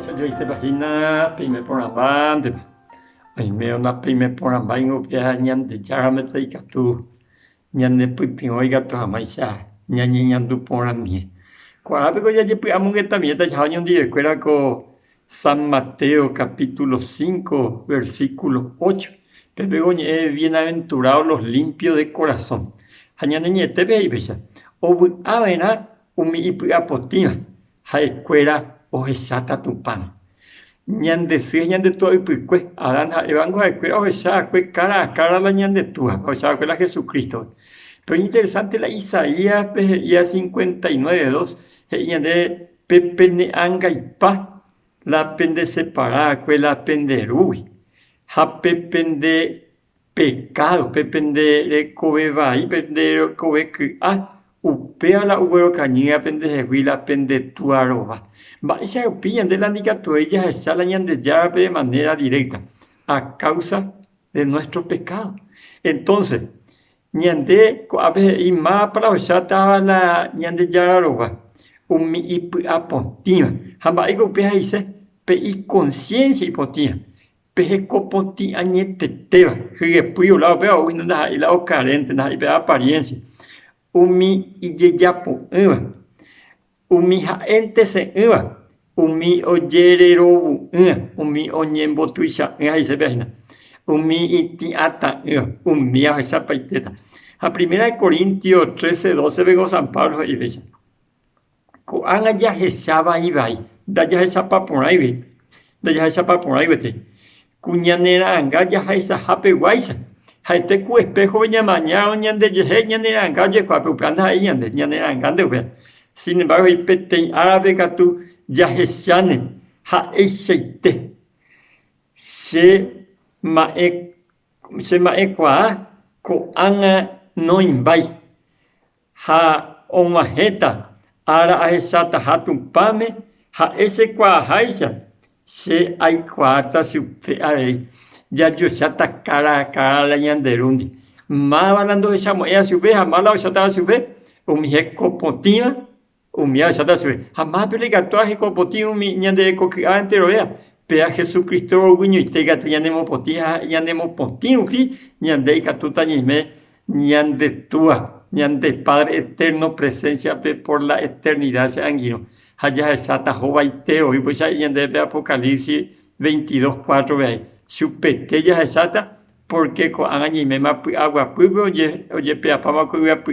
Señorita Vagina, prime por ambante. Ay, me una prime por ambaingo, pia, ñande, yaramete y catu. Ñande, putin, oiga, tu amaisa. Ñañe, ñandu por amie. Cuabe, ya ye, amungueta, mieta, ya, un día, escuela con San Mateo, capítulo 5, versículo 8. Pepe, bienaventurados los limpios de corazón. Hañane, ñete, beibesa. Obu, avena, umi, ipu, apotima. Ha escuela. Ohesata tupan. Ñande si ñande todo y pues Adán evango a ohesa cara a cara la ñande tua, ohesa la Jesucristo. Pero interesante la Isaías 59:2, ñande pepene anga y pa la pende separada, la pende rui. Ha pepende pecado, pepende de cobeba y pende cobe que upea la ubero cañía pende jehuila pende tuaroba. Se opinan de la nicatoella esa la ñande ya de manera directa a causa de nuestro pecado. Entonces, ñande y más para usar la ñande ya roba umi y apontiva. Jamba ego peja dice pe y conciencia y potia. Peje copoti añete teba. Que puyo la opea hoy no da y la carente na y apariencia. Umi y yeyapo umi haente se umi oyererobu umi oñembo tuisha ahí se ve umi iti ata umi a esa paiteta. A 1 Corintios 13:12 vego San Pablo y dice coanga ya jesaba y vai da ya esa por ahí da ya esa por ahí vete cuñanera anga ya esa hape guaisa. Haite ku espejo ñamaña ñande yeje ñanera anga ye kwa pupanda ahí ñanera anga de. Sin embargo, y pete árabe gatu ya hesiane ha eseite se mae kwa ko anga no imbai ha omaheta ara ahesata hatum pame ha ese kwa haisa se ai kwata supe are ya yo sata cara la yanderundi ma balando esa moya sube ha mala sata sube umiheko potima umia sata sube jamás peliga toaje ko potima mi ñande ko antero ya pea Jesucristo guño itega ñandemo potia ñandemo potinu pi ñande katuta ñime ñande tua ñande Padre eterno presencia por la eternidad se anguino haya esata jovaiteo y pues ahí ñande de Apocalipsis 22:4 ve ahí supete ya esata porque con añime ma agua pueblo oye pea pama ko a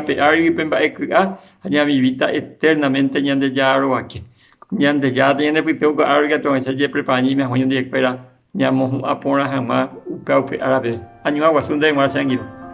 pear y pemba eka haya mi vida eternamente ñande ya aro aquí ñande ya tiene pito arga to ese je prepani me hoño de espera ñamo apora jamás upeupe árabe año agua sunde ma sanguino.